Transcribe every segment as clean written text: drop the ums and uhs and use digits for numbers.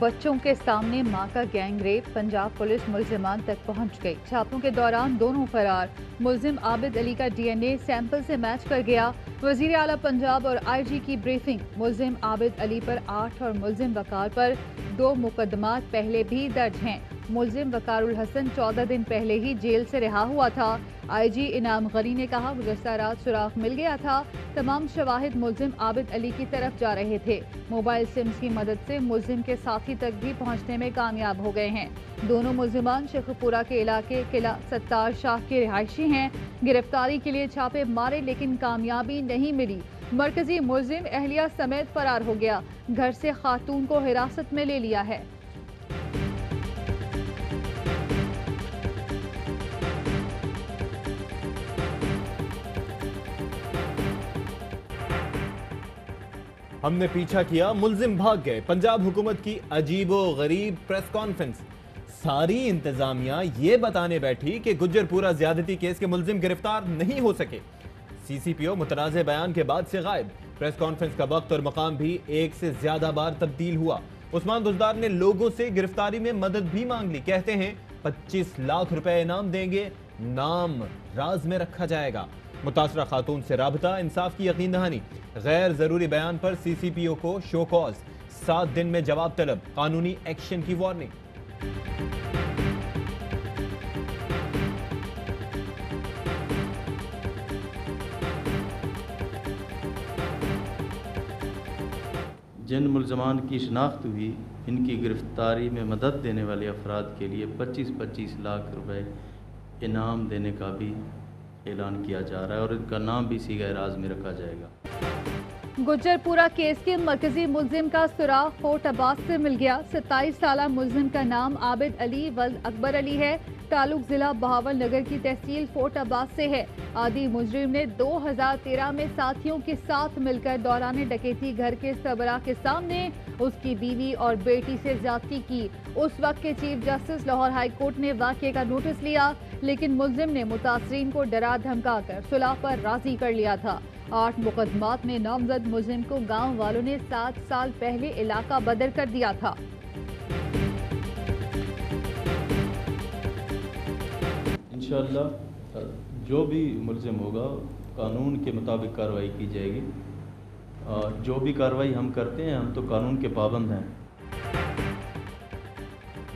बच्चों के सामने मां का गैंग रेप, पंजाब पुलिस मुलजिमान तक पहुंच गई। छापों के दौरान दोनों फरार। मुलजिम आबिद अली का डीएनए सैंपल से मैच कर गया। वजीर आला पंजाब और आईजी की ब्रीफिंग। मुलजिम आबिद अली पर 8 और मुलजिम वकार पर 2 मुकदमात पहले भी दर्ज हैं। मुलजिम वकारुल हसन 14 दिन पहले ही जेल से रिहा हुआ था। आईजी इनाम गनी ने कहा, गुज़श्ता रात सुराग मिल गया था। तमाम शवाहिद मुलजिम आबिद अली की तरफ जा रहे थे। मोबाइल सिम्स की मदद से मुलजिम के साथी तक भी पहुंचने में कामयाब हो गए हैं। दोनों मुलजिमान शेखपुरा के इलाके किला सत्तार शाह के रिहायशी हैं। गिरफ्तारी के लिए छापे मारे लेकिन कामयाबी नहीं मिली। मरकजी मुलजिम अहलिया समेत फरार हो गया। घर से खातून को हिरासत में ले लिया है। हमने पीछा किया, मुलजिम भाग गए। पंजाब हुकूमत की अजीबो गरीब प्रेस कॉन्फ्रेंस। सारी इंतजामिया ये बताने बैठी कि गुज्जरपुरा ज्यादती केस के मुलजिम गिरफ्तार नहीं हो सके। सीसीपीओ मुतनाज़े बयान के बाद से गायब। प्रेस कॉन्फ्रेंस का वक्त और मकाम भी एक से ज्यादा बार तब्दील हुआ। उस्मान बुज़दार ने लोगों से गिरफ्तारी में मदद भी मांग ली। कहते हैं 25 लाख रुपए इनाम देंगे, नाम राज में रखा जाएगा। मुतासरा खातून से राबता, इंसाफ की यकीन दहानी। गैर जरूरी बयान पर सीसीपीओ को शो कॉज, 7 दिन में जवाब तलब, कानूनी एक्शन की वार्निंग। जिन मुलजमान की शिनाख्त हुई, इनकी गिरफ्तारी में मदद देने वाले अफराद के लिए 25-25 लाख रुपए इनाम देने का भी ऐलान किया जा रहा है और इनका नाम भी सीगा राज में रखा जाएगा। गुज्जरपुरा केस के मरकजी मुलजिम का सुराग फोर्ट अब्बास से मिल गया। 27 साला मुलजिम का नाम आबिद अली वल्द अकबर अली है। तालुक जिला बहावल नगर की तहसील फोर्ट अब्बास से है। आदि मुजरिम ने 2013 में साथियों के साथ मिलकर दौरान डकैती घर के सरबराह के सामने उसकी बीवी और बेटी से ज्यादती की। उस वक्त के chief justice Lahore high court ने वाक़ये का नोटिस लिया, लेकिन मुलजिम ने मुतासरीन को डरा धमका कर सुलह पर राजी कर लिया था। 8 मुकदमात में नामजद मुलजिम को गांव वालों ने 7 साल पहले इलाका बदर कर दिया था। इंशाअल्लाह जो भी मुलजिम होगा कानून के मुताबिक कार्रवाई की जाएगी। जो भी कार्रवाई हम करते हैं, हम तो कानून के पाबंद हैं।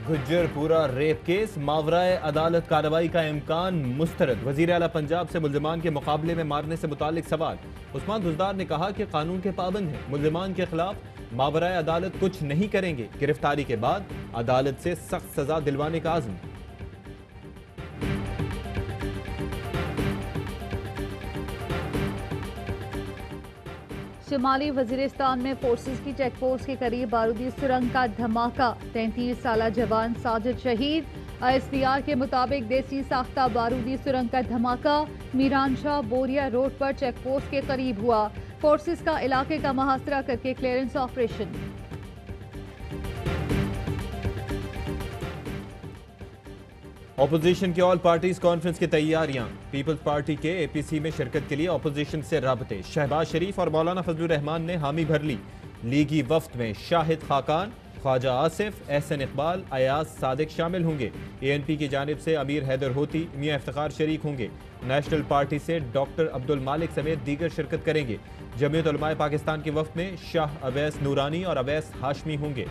गुज्जरपुरा रेप केस, मावराए अदालत कार्रवाई का इम्कान मुस्तरद। वजीर आला पंजाब से मुलजिमान के मुकाबले में मारने से मुतालिक सवाल। उस्मान बुज़दार ने कहा कि कानून के पाबंद हैं, मुलजिमान के खिलाफ मावराए अदालत कुछ नहीं करेंगे। गिरफ्तारी के बाद अदालत से सख्त सजा दिलवाने का आज़म। शुमाली वजीरिस्तान में फोर्सेस की चेक पोस्ट के करीब बारूदी सुरंग का धमाका। 33 साला जवान साजिद शहीद। ISPR के मुताबिक देसी साख्ता बारूदी सुरंग का धमाका मीरान शाह बोरिया रोड पर चेक पोस्ट के करीब हुआ। फोर्सेस का इलाके का मुहासरा करके क्लियरेंस ऑपरेशन। ऑपोजिशन की ऑल पार्टीज कॉन्फ्रेंस की तैयारियां। पीपल्स पार्टी के APC में शिरकत के लिए ऑपोजिशन से राबते। शहबाज शरीफ और मौलाना फजलुर रहमान ने हामी भर ली। लीगी वफ्द में शाहिद खाकान, ख्वाजा आसिफ, एहसन इकबाल, अयाज सादिक शामिल होंगे। ANP की जानिब से अमीर हैदर होती, मियां इफ्तिखार शरीक होंगे। नेशनल पार्टी से डॉक्टर अब्दुल मालिक समेत दीगर शिरकत करेंगे। जमीयत उलमाए पाकिस्तान के वफ्द में शाह अवैस नूरानी और अवैस हाशमी होंगे।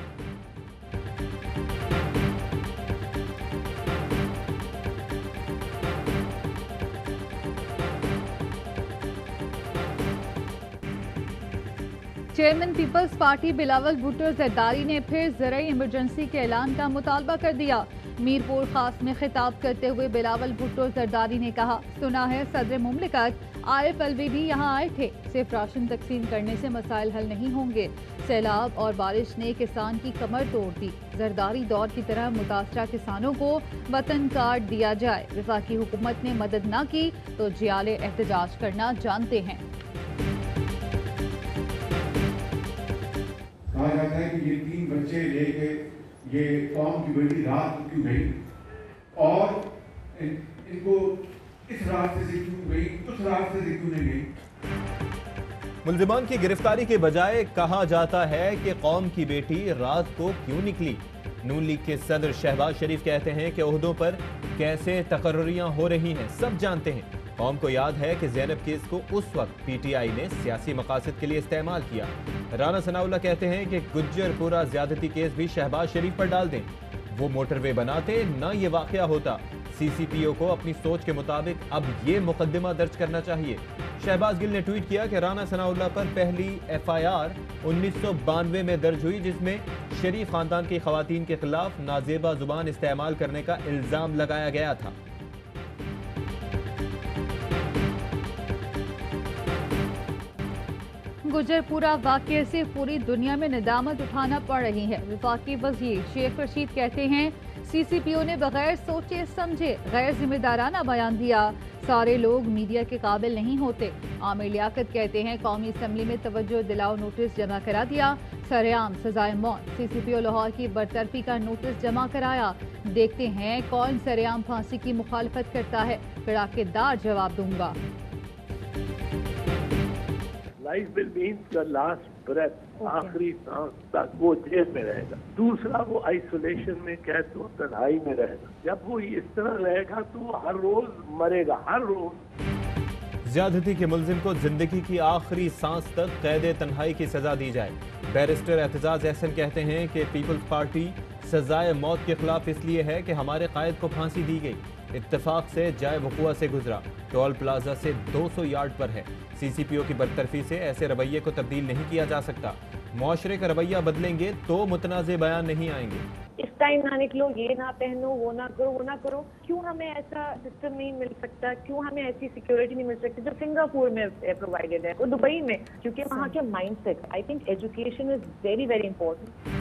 Chairman peoples party Bilawal Bhutto Zardari ने फिर ज़राई इमरजेंसी के ऐलान का मुतालबा कर दिया। मीरपुर खास में खिताब करते हुए बिलावल भुट्टो जरदारी ने कहा, सुना है सदर मुमलिकत आरिफ अलवी भी यहाँ आए थे। सिर्फ राशन तकसीम करने से मसाइल हल नहीं होंगे। सैलाब और बारिश ने किसान की कमर तोड़ दी। जरदारी दौर की तरह मुतासरा किसानों को वतन कार्ड दिया जाए। वफाकी हुकूमत ने मदद न की तो जियाले एहतजाज करना जानते हैं। कहा जाता है कि ये 3 बच्चे लेके ये कौम की बड़ी रात क्यों गई और इनको इस रास्ते से क्यों गई, उस रास्ते से क्यों नहीं गई। मुल्जिमान की गिरफ्तारी के बजाय कहा जाता है कि कौम की बेटी रात को क्यों निकली। नून लीग के सदर शहबाज शरीफ कहते हैं कि ओहदों पर कैसे तकर्रियां हो रही हैं सब जानते हैं। कौम को याद है कि ज़ैनब केस को उस वक्त पीटीआई ने सियासी मकासद के लिए इस्तेमाल किया। राना सनाउल्लाह कहते हैं कि गुज्जरपुरा ज्यादती केस भी शहबाज शरीफ पर डाल दें, वो मोटरवे बनाते ना ये वाकया होता। सीसीपीओ को अपनी सोच के मुताबिक अब ये मुकदमा दर्ज करना चाहिए। शहबाज गिल ने ट्वीट किया कि राना सनाउल्लाह पर पहली एफआईआर 1992 में दर्ज हुई, जिसमें शरीफ खानदान की खवातीन के खिलाफ नाजेबा जुबान इस्तेमाल करने का इल्जाम लगाया गया था। गुजरपुरा वाकये से पूरी दुनिया में निदामत उठाना पड़ रही है। वफाकी वजीर शेख रशीद कहते हैं सीसीपीओ ने बगैर सोचे समझे गैर जिम्मेदाराना बयान दिया। सारे लोग मीडिया के काबिल नहीं होते। आमिर लियाकत कहते हैं कौमी असम्बली में तवज्जो दिलाओ नोटिस जमा करा दिया। सरेआम सजाए मौत, सीसीपीओ लाहौर की बरतरफी का नोटिस जमा कराया। देखते हैं कौन सरेआम फांसी की मुखालफत करता है, कड़ाकेदार जवाब दूंगा। Life will means the last breath, आखिरी सांस तक वो जेल में रहेगा। दूसरा वो आइसोलेशन में कैद हो तन्हाई में रहेगा। जब वो इस तरह रहेगा तो वो हर रोज मरेगा, हर रोज। ज्यादती के मुल्जिम को जिंदगी की आखिरी सांस तक कैद तन्हाई की सजा दी जाए। बैरिस्टर एतजाज एहसन कहते हैं कि पीपल्स पार्टी सजाए मौत के खिलाफ इसलिए है कि हमारे कायद को फांसी दी गई, इत्तेफाक से जाए वकुआ से गुजरा, टोल प्लाजा से 200 यार्ड पर है। सीसीपीओ की बरतरफी से ऐसे रवैये को तब्दील नहीं किया जा सकता। मुआशरे का रवैया बदलेंगे तो मुतनाज़े बयान नहीं आएंगे। इस टाइम ना निकलो, ये ना पहनो, वो ना करो, वो ना करो। क्यों हमें ऐसा सिस्टम नहीं मिल सकता? क्यों हमें ऐसी सिक्योरिटी नहीं मिल सकती जो सिंगापुर में प्रोवाइडेड है, वो दुबई में? क्योंकि वहाँ के mindset, I think education is very very important.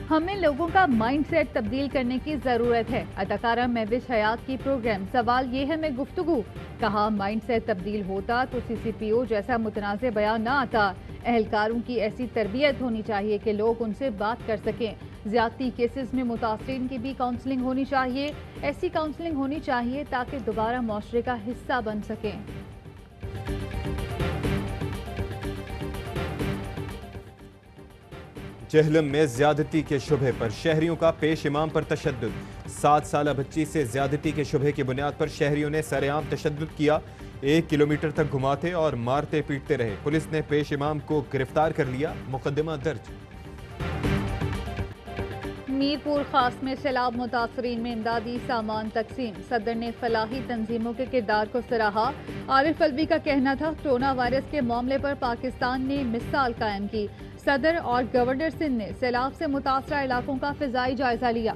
हमें लोगों का माइंडसेट तब्दील करने की जरूरत है। अदाकारा महविश हयात की प्रोग्राम सवाल ये है में गुफ्तगू, कहा माइंडसेट तब्दील होता तो सीसीपीओ जैसा मुतनाज़े बयान ना आता। एहलकारों की ऐसी तरबियत होनी चाहिए कि लोग उनसे बात कर सकें। ज्यादती केसेस में मुतासरीन की भी काउंसलिंग होनी चाहिए। ऐसी काउंसलिंग होनी चाहिए ताकि दोबारा मुआशरे का हिस्सा बन सकें। जेहलम में ज्यादती के शुबे पर शहरियों का पेश इमाम पर तशद्दुद। 7 साल बच्ची से ज्यादती के शुबे की बुनियाद पर शहरियों ने सरेआम तशद्दुद किया। 1 किलोमीटर तक घुमाते और मारते पीटते रहे। पुलिस ने पेश इमाम को गिरफ्तार कर लिया, मुकदमा दर्ज। मीरपुर खास में सैलाब मुतासरीन में इमदादी सामान तकसीम। सदर ने फलाही तंजीमों के किरदार को सराहा। आरिफ अलवी का कहना था कोरोना वायरस के मामले पर पाकिस्तान ने मिसाल कायम की। सदर और गवर्नर सिंध ने सैलाब से मुतासरा इलाकों का फिजाई जायजा लिया।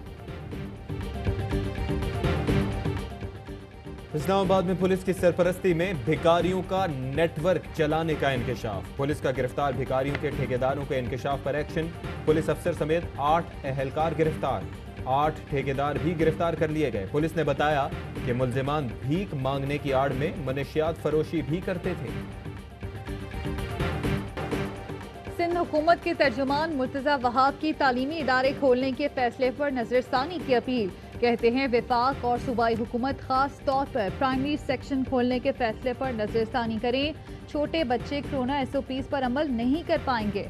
इस्लामाबाद में पुलिस की सरपरस्ती में भिखारियों का नेटवर्क चलाने का इंकशाफ। पुलिस का गिरफ्तार भिखारियों के ठेकेदारों के इंकशाफ पर एक्शन। पुलिस अफसर समेत 8 एहलकार गिरफ्तार, 8 ठेकेदार भी गिरफ्तार कर लिए गए। पुलिस ने बताया कि मुल्जिमान भीख मांगने की आड़ में मनशियात फरोशी भी करते थे। सिंध हुकूमत के तर्जुमान मुर्तजा वहाब की तालीमी इदारे खोलने के फैसले पर नजरसानी की अपील। कहते हैं वफाक और सूबाई हुकूमत खास तौर पर प्राइमरी सेक्शन खोलने के फैसले पर नजरसानी करें। छोटे बच्चे कोरोना एसओपीज पर अमल नहीं कर पाएंगे।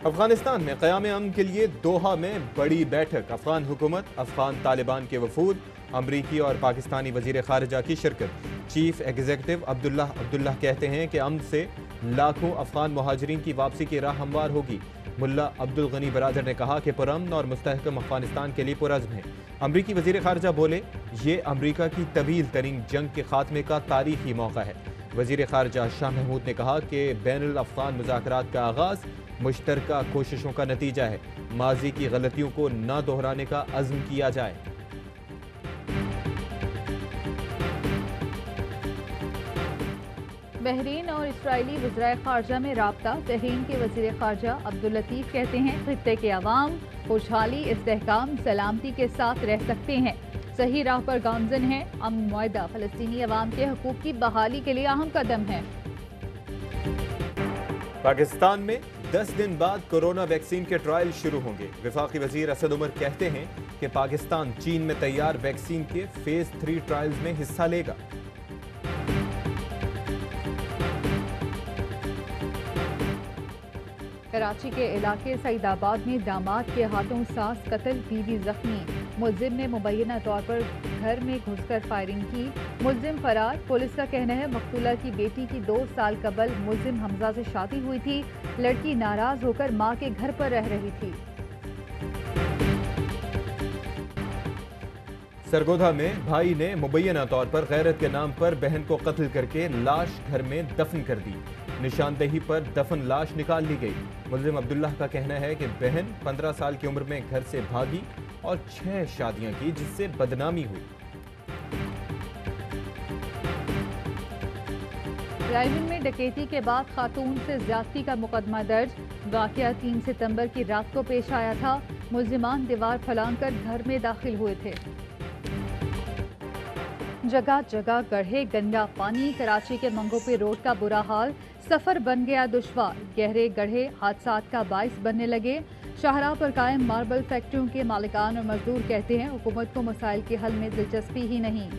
अफगानिस्तान में क़याम अमन के लिए दोहा में बड़ी बैठक। अफगान हुकूमत, अफगान तालिबान के वफूद, अमरीकी और पाकिस्तानी वजीर खारजा की शिरकत। चीफ एग्जीक्यूटिव अब्दुल्लाह कहते हैं कि अमन से लाखों अफगान मुहाजिरीन की वापसी की राह हमवार होगी। मुल्ला अब्दुल गनी बरादर ने कहा कि पुरअमन और मुस्तहकम अफगानिस्तान के लिए पुरअज़्म है। अमरीकी वजीर खारजा बोले, ये अमरीका की तवील तरीन जंग के खात्मे का तारीखी मौका है। वजीर खारजा शाह महमूद ने कहा कि बैनुल अफ़गान मुज़ाकरात का आगाज़ मुश्तरका कोशिशों का नतीजा है। माजी की गलतियों को न दोहराने का अज़्म किया जाए। बहरीन और इसराइली वज़राए खारजा में राब्ता। बहरीन के वज़ीर खारजा अब्दुल लतीफ़ कहते हैं खित्ते के अवाम खुशहाली, इस्तेहकाम, सलामती के साथ रह सकते हैं, सही राह पर गामजन है। अमन मुआहदा फ़लस्तीनी अवाम के हकूक़ की बहाली के लिए अहम कदम है। पाकिस्तान में 10 दिन बाद कोरोना वैक्सीन के ट्रायल शुरू होंगे। वफाकी वजीर असद उमर कहते हैं कि पाकिस्तान चीन में तैयार वैक्सीन के फेज 3 ट्रायल्स में हिस्सा लेगा। कराची के इलाके सईदाबाद में दामाद के हाथों सास कत्ल, बीवी जख्मी। मुलजिम ने मुबैना तौर पर घर में घुसकर फायरिंग की। मुलजिम फरार। पुलिस का कहना है मकतूला की बेटी की 2 साल कबल मुलजिम हमजा से शादी हुई थी। लड़की नाराज होकर मां के घर पर रह रही थी। सरगोधा में भाई ने मुबैना तौर पर गैरत के नाम पर बहन को कत्ल करके लाश घर में दफन कर दी। निशानदेही पर दफन लाश निकाल ली गई। मुलजिम अब्दुल्लाह का कहना है कि बहन 15 साल की उम्र में घर से भागी और 6 शादियां की, जिससे बदनामी हुई। रायबन में डकैती के बाद खातून से ज्यादती का मुकदमा दर्ज। वाकया 3 सितंबर की रात को पेश आया था। मुलजिमान दीवार फलांकर घर में दाखिल हुए थे। जगह जगह गढ़े, गंदा पानी। कराची के मंगोपे रोड का बुरा हाल, सफर बन गया दुश्वार। गहरे गढ़े हादसात का बाइस बनने लगे। शाहराह पर कायम मार्बल फैक्ट्रियों के मालिकान और मजदूर कहते हैं हुकूमत को मसाइल के हल में दिलचस्पी ही नहीं।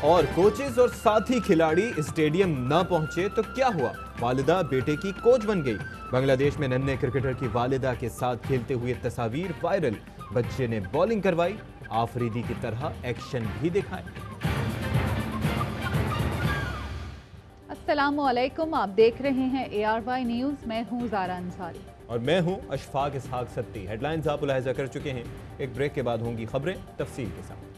और कोचेस और साथी खिलाड़ी स्टेडियम न पहुंचे तो क्या हुआ? वालिदा बेटे की कोच बन गई। बांग्लादेश में नन्हे क्रिकेटर की वालिदा के साथ खेलते हुए तस्वीर वायरल। बच्चे ने बॉलिंग करवाई, आफरीदी की तरह एक्शन भी दिखाए। अस्सलामुअलैकुम, आप देख रहे हैं ARY न्यूज़। मैं हूं ज़ारा अंसारी और मैं हूं अशफाक इसहाक सत्ती। हेडलाइंस आप मुलाहिजा कर चुके हैं। एक ब्रेक के बाद होंगी खबरें तफसील के साथ।